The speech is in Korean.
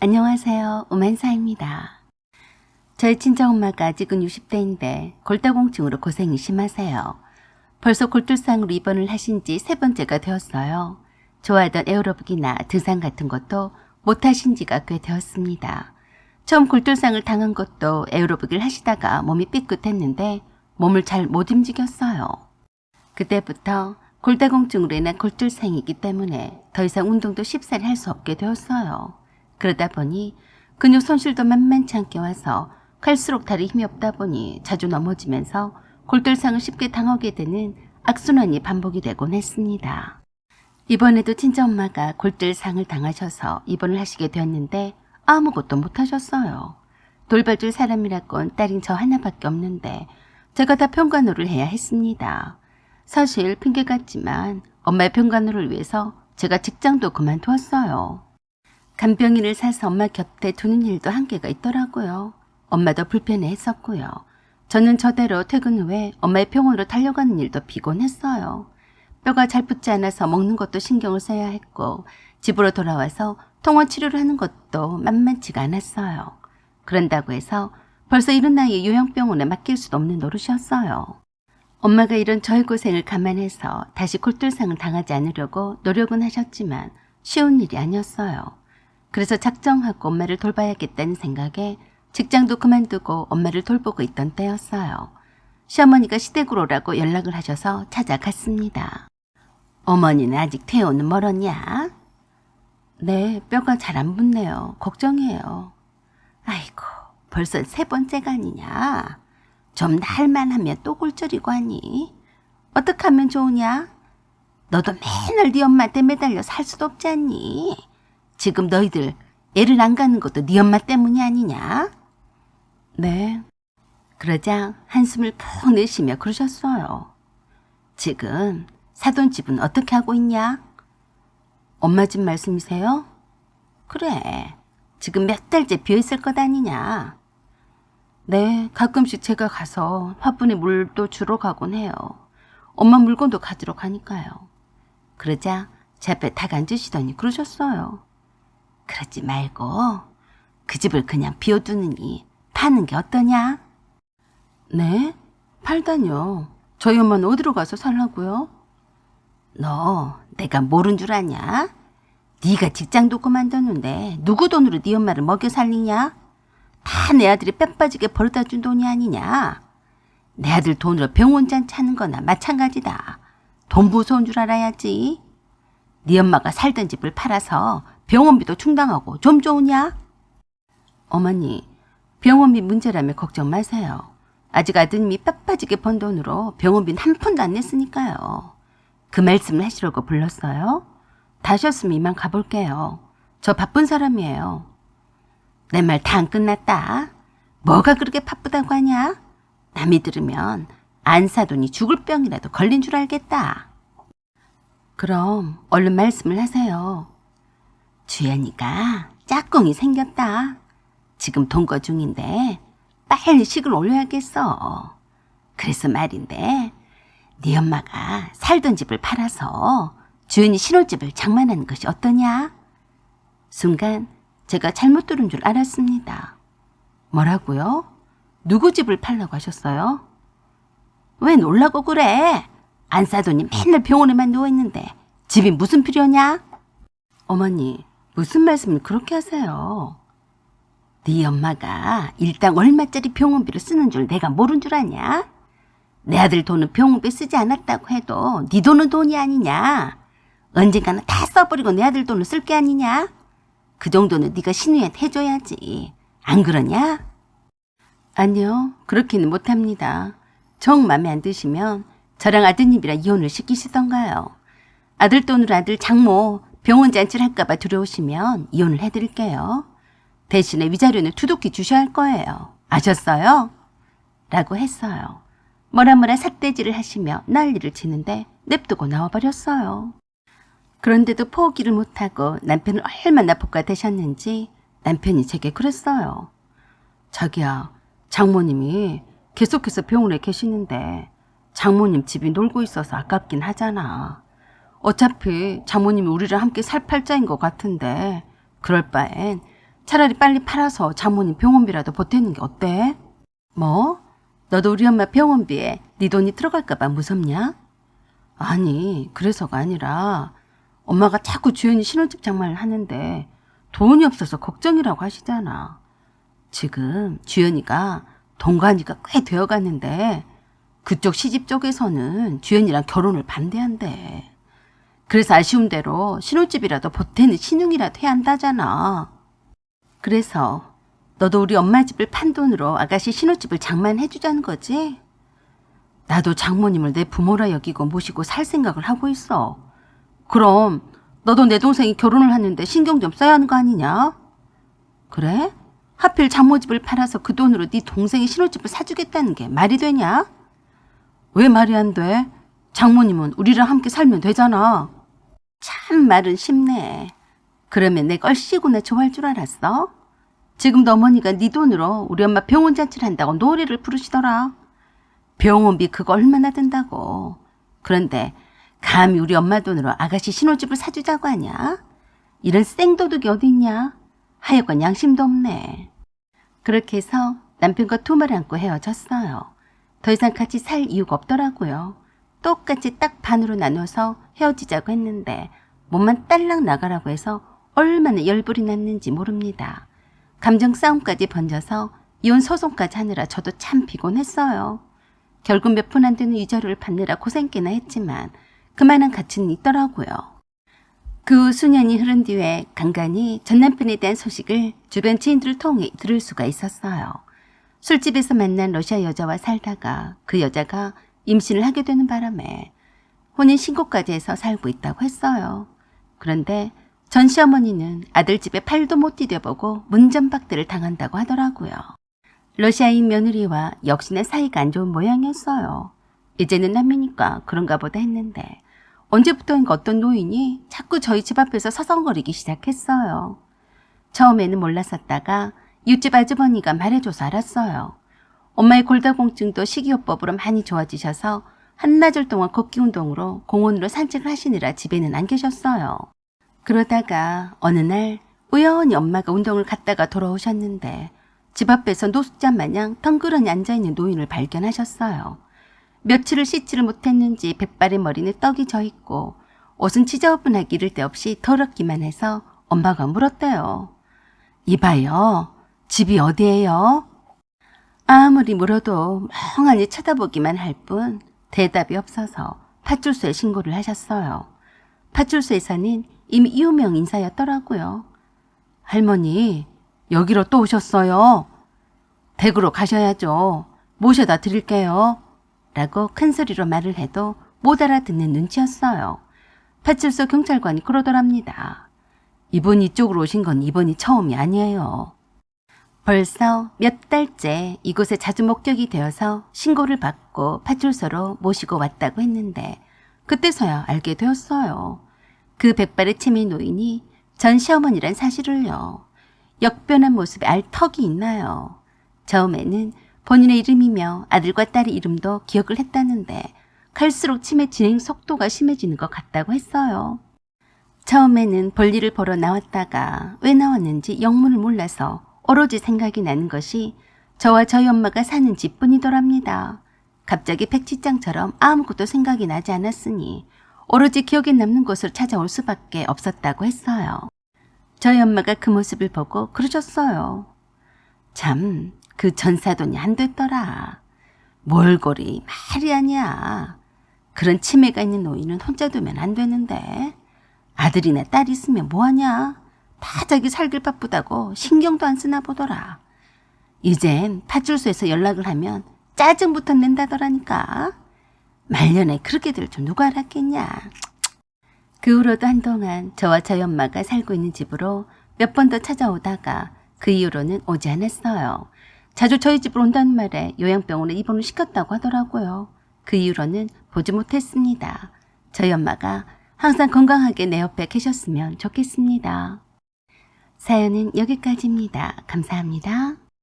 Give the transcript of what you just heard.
안녕하세요. 오만사입니다. 저희 친정엄마가 아직은 60대인데 골다공증으로 고생이 심하세요. 벌써 골tur상으로 입원을 하신 지 3번째가 되었어요. 좋아하던 에어로빅이나 등산 같은 것도 못하신 지가 꽤 되었습니다. 처음 골tur상을 당한 것도 에어로빅을 하시다가 몸이 삐끗했는데 몸을 잘 못 움직였어요. 그때부터 골다공증으로 인한 골tur상이기 때문에 더 이상 운동도 쉽사리 할 수 없게 되었어요. 그러다 보니 근육 손실도 만만치 않게 와서 갈수록 다리 힘이 없다 보니 자주 넘어지면서 골절상을 쉽게 당하게 되는 악순환이 반복이 되곤 했습니다. 이번에도 친정엄마가 골절상을 당하셔서 입원을 하시게 되었는데 아무것도 못하셨어요. 돌봐줄 사람이라곤 딸인 저 하나밖에 없는데 제가 다 평간호를 해야 했습니다. 사실 핑계 같지만 엄마의 평간호를 위해서 제가 직장도 그만두었어요. 간병인을 사서 엄마 곁에 두는 일도 한계가 있더라고요. 엄마도 불편해했었고요. 저는 저대로 퇴근 후에 엄마의 병원으로 달려가는 일도 피곤했어요. 뼈가 잘 붙지 않아서 먹는 것도 신경을 써야 했고 집으로 돌아와서 통원 치료를 하는 것도 만만치가 않았어요. 그런다고 해서 벌써 이른 나이에 요양병원에 맡길 수도 없는 노릇이었어요. 엄마가 이런 저의 고생을 감안해서 다시 골tur상을 당하지 않으려고 노력은 하셨지만 쉬운 일이 아니었어요. 그래서 작정하고 엄마를 돌봐야겠다는 생각에 직장도 그만두고 엄마를 돌보고 있던 때였어요. 시어머니가 시댁으로 오라고 연락을 하셔서 찾아갔습니다. 어머니는 아직 퇴원은 멀었냐? 네, 뼈가 잘 안 붙네요. 걱정이에요. 아이고, 벌써 3번째가 아니냐? 좀 날만 하면 또 골절이고 하니? 어떻게 하면 좋으냐? 너도 맨날 네 엄마한테 매달려 살 수도 없지 않니? 지금 너희들 애를 안 가는 것도 네 엄마 때문이 아니냐? 네. 그러자 한숨을 푹 내쉬며 그러셨어요. 지금 사돈 집은 어떻게 하고 있냐? 엄마 집 말씀이세요? 그래. 지금 몇 달째 비어있을 것 아니냐? 네. 가끔씩 제가 가서 화분에 물도 주러 가곤 해요. 엄마 물건도 가지러 가니까요. 그러자 제 앞에 탁 앉으시더니 그러셨어요. 그러지 말고 그 집을 그냥 비워두느니 파는 게 어떠냐? 네? 팔다뇨. 저희 엄마는 어디로 가서 살라고요? 너 내가 모른 줄 아냐? 네가 직장도 그만뒀는데 누구 돈으로 네 엄마를 먹여 살리냐? 다 내 아들이 뼈 빠지게 벌어다 준 돈이 아니냐? 내 아들 돈으로 병원 잔치 하는 거나 마찬가지다. 돈 무서운 줄 알아야지. 네 엄마가 살던 집을 팔아서 병원비도 충당하고 좀 좋으냐? 어머니, 병원비 문제라며 걱정 마세요. 아직 아드님이 빡빡하게 번 돈으로 병원비는 한 푼도 안 냈으니까요. 그 말씀을 하시려고 불렀어요? 다 하셨으면 이만 가볼게요. 저 바쁜 사람이에요. 내 말 다 안 끝났다. 뭐가 그렇게 바쁘다고 하냐? 남이 들으면 안 사돈이 죽을 병이라도 걸린 줄 알겠다. 그럼 얼른 말씀을 하세요. 주연이가 짝꿍이 생겼다. 지금 동거 중인데 빨리 식을 올려야겠어. 그래서 말인데 네 엄마가 살던 집을 팔아서 주연이 신혼집을 장만하는 것이 어떠냐? 순간 제가 잘못 들은 줄 알았습니다. 뭐라고요? 누구 집을 팔라고 하셨어요? 왜 놀라고 그래? 안 사돈이 맨날 병원에만 누워있는데 집이 무슨 필요냐? 어머니, 무슨 말씀을 그렇게 하세요? 네 엄마가 일당 얼마짜리 병원비를 쓰는 줄 내가 모른 줄 아냐? 내 아들 돈은 병원비 쓰지 않았다고 해도 네 돈은 돈이 아니냐? 언젠가는 다 써버리고 내 아들 돈을 쓸 게 아니냐? 그 정도는 네가 신우한테 해줘야지. 안 그러냐? 아니요, 그렇게는 못합니다. 정 마음에 안 드시면 저랑 아드님이랑 이혼을 시키시던가요. 아들 돈으로 아들 장모 병원 잔치를 할까봐 두려우시면 이혼을 해드릴게요. 대신에 위자료는 두둑히 주셔야 할 거예요. 아셨어요? 라고 했어요. 뭐라 삿대질을 하시며 난리를 치는데 냅두고 나와버렸어요. 그런데도 포기를 못하고 남편을 얼마나 복가되셨는지 남편이 제게 그랬어요. 자기야, 장모님이 계속해서 병원에 계시는데 장모님 집이 놀고 있어서 아깝긴 하잖아. 어차피 장모님이 우리랑 함께 살 팔자인 것 같은데 그럴 바엔 차라리 빨리 팔아서 장모님 병원비라도 보태는 게 어때? 뭐? 너도 우리 엄마 병원비에 네 돈이 들어갈까 봐 무섭냐? 아니, 그래서가 아니라 엄마가 자꾸 주연이 신혼집 장만을 하는데 돈이 없어서 걱정이라고 하시잖아. 지금 주연이가 동거한지가 꽤 되어갔는데 그쪽 시집 쪽에서는 주연이랑 결혼을 반대한대. 그래서 아쉬운 대로 신혼집이라도 보태는 신용이라도 해야 한다잖아. 그래서 너도 우리 엄마 집을 판 돈으로 아가씨 신혼집을 장만해주자는 거지? 나도 장모님을 내 부모라 여기고 모시고 살 생각을 하고 있어. 그럼 너도 내 동생이 결혼을 하는데 신경 좀 써야 하는 거 아니냐? 그래? 하필 장모 집을 팔아서 그 돈으로 네 동생이 신혼집을 사주겠다는 게 말이 되냐? 왜 말이 안 돼? 장모님은 우리랑 함께 살면 되잖아. 참 말은 쉽네. 그러면 내가 얼씨구나 좋아할 줄 알았어? 지금도 어머니가 네 돈으로 우리 엄마 병원 잔치를 한다고 노래를 부르시더라. 병원비 그거 얼마나 든다고. 그런데 감히 우리 엄마 돈으로 아가씨 신혼집을 사주자고 하냐? 이런 생도둑이 어디 있냐? 하여간 양심도 없네. 그렇게 해서 남편과 투마를 안고 헤어졌어요. 더 이상 같이 살 이유가 없더라고요. 똑같이 딱 반으로 나눠서 헤어지자고 했는데 몸만 딸랑 나가라고 해서 얼마나 열불이 났는지 모릅니다. 감정 싸움까지 번져서 이혼 소송까지 하느라 저도 참 피곤했어요. 결국 몇 푼 안 되는 위자료를 받느라 고생께나 했지만 그만한 가치는 있더라고요. 그 후 수년이 흐른 뒤에 간간히 전 남편에 대한 소식을 주변 지인들을 통해 들을 수가 있었어요. 술집에서 만난 러시아 여자와 살다가 그 여자가 임신을 하게 되는 바람에 혼인신고까지 해서 살고 있다고 했어요. 그런데 전 시어머니는 아들 집에 팔도 못 디뎌보고 문전박대를 당한다고 하더라고요. 러시아인 며느리와 역시나 사이가 안 좋은 모양이었어요. 이제는 남이니까 그런가 보다 했는데 언제부터인가 어떤 노인이 자꾸 저희 집 앞에서 서성거리기 시작했어요. 처음에는 몰랐었다가 이웃집 아주머니가 말해줘서 알았어요. 엄마의 골다공증도 식이요법으로 많이 좋아지셔서 한나절 동안 걷기 운동으로 공원으로 산책을 하시느라 집에는 안 계셨어요. 그러다가 어느 날 우연히 엄마가 운동을 갔다가 돌아오셨는데 집 앞에서 노숙자 마냥 덩그러니 앉아있는 노인을 발견하셨어요. 며칠을 씻지를 못했는지 백발의 머리는 떡이 져있고 옷은 지저분하기 이를 데 없이 더럽기만 해서 엄마가 물었대요. 이봐요. 집이 어디예요? 아무리 물어도 멍하니 쳐다보기만 할 뿐 대답이 없어서 파출소에 신고를 하셨어요. 파출소에서는 이미 유명 인사였더라고요. 할머니, 여기로 또 오셨어요. 댁으로 가셔야죠. 모셔다 드릴게요. 라고 큰 소리로 말을 해도 못 알아듣는 눈치였어요. 파출소 경찰관이 그러더랍니다. 이분 이쪽으로 오신 건 이번이 처음이 아니에요. 벌써 몇 달째 이곳에 자주 목격이 되어서 신고를 받고 파출소로 모시고 왔다고 했는데 그때서야 알게 되었어요. 그 백발의 치매 노인이 전 시어머니란 사실을요. 역변한 모습에 알 턱이 있나요? 처음에는 본인의 이름이며 아들과 딸의 이름도 기억을 했다는데 갈수록 치매 진행 속도가 심해지는 것 같다고 했어요. 처음에는 볼일을 보러 나왔다가 왜 나왔는지 영문을 몰라서 오로지 생각이 나는 것이 저와 저희 엄마가 사는 집뿐이더랍니다. 갑자기 백지장처럼 아무것도 생각이 나지 않았으니 오로지 기억에 남는 곳을 찾아올 수밖에 없었다고 했어요. 저희 엄마가 그 모습을 보고 그러셨어요. 참, 그 전사돈이 안 됐더라. 몰골이 말이 아니야. 그런 치매가 있는 노인은 혼자 두면 안 되는데 아들이나 딸이 있으면 뭐하냐. 다 자기 살길 바쁘다고 신경도 안 쓰나 보더라. 이젠 파출소에서 연락을 하면 짜증부터 낸다더라니까. 말년에 그렇게 될 줄 누가 알았겠냐. 그 후로도 한동안 저와 저희 엄마가 살고 있는 집으로 몇 번 더 찾아오다가 그 이후로는 오지 않았어요. 자주 저희 집으로 온다는 말에 요양병원에 입원을 시켰다고 하더라고요. 그 이후로는 보지 못했습니다. 저희 엄마가 항상 건강하게 내 옆에 계셨으면 좋겠습니다. 사연은 여기까지입니다. 감사합니다.